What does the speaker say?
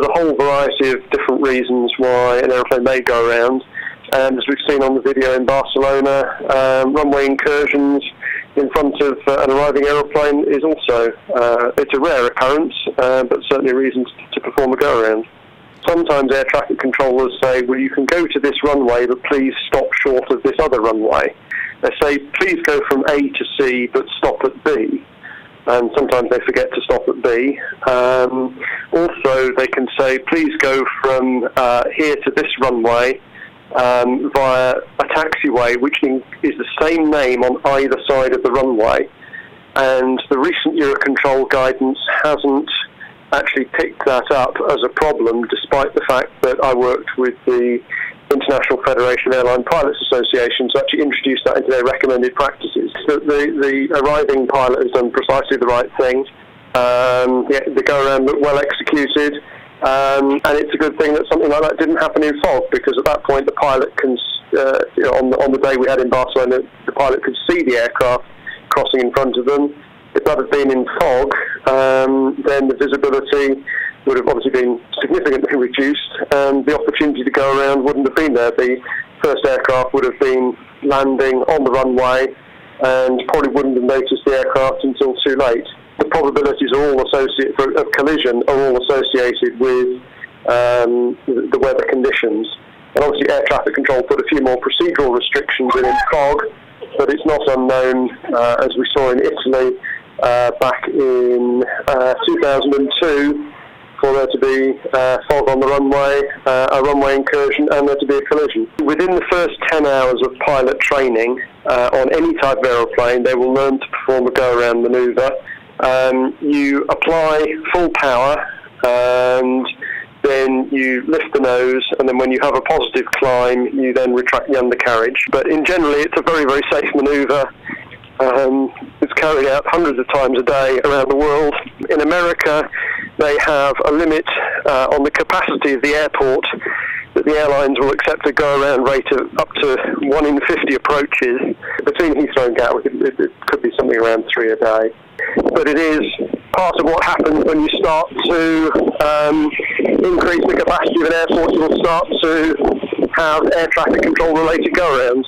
there's a whole variety of different reasons why an aeroplane may go around. And as we've seen on the video in Barcelona, runway incursions in front of an arriving aeroplane is also, it's a rare occurrence, but certainly a reason to perform a go-around. Sometimes air traffic controllers say, well, you can go to this runway, but please stop short of this other runway. They say, please go from A to C, but stop at B. And sometimes they forget to stop at B. Also, they can say, please go from here to this runway via a taxiway, which is the same name on either side of the runway. And the recent Eurocontrol guidance hasn't actually picked that up as a problem, despite the fact that I worked with the International Federation of Airline Pilots Association to actually introduce that into their recommended practices. The arriving pilot has done precisely the right thing. The go-around looked well executed, and it's a good thing that something like that didn't happen in fog, because at that point the pilot can, on the day we had in Barcelona, the pilot could see the aircraft crossing in front of them. If that had been in fog, then the visibility would have obviously been significantly reduced, and the opportunity to go around wouldn't have been there. The first aircraft would have been landing on the runway and probably wouldn't have noticed the aircraft until too late. The probabilities are all associated, of collision are all associated with the weather conditions. And obviously air traffic control put a few more procedural restrictions in fog, but it's not unknown, as we saw in Italy back in 2002, for there to be fog on the runway, a runway incursion, and there to be a collision. Within the first 10 hours of pilot training on any type of aeroplane, they will learn to perform a go-around manoeuvre. You apply full power, and then you lift the nose, and then when you have a positive climb, you then retract the undercarriage. But in generally, it's a very, very safe manoeuvre. It's carried out hundreds of times a day around the world. In America, they have a limit on the capacity of the airport that the airlines will accept a go-around rate of up to 1 in 50 approaches. Between Heathrow and Gatwick, it could be something around 3 a day. But it is part of what happens when you start to increase the capacity of an airport. You will start to have air traffic control related go-arounds.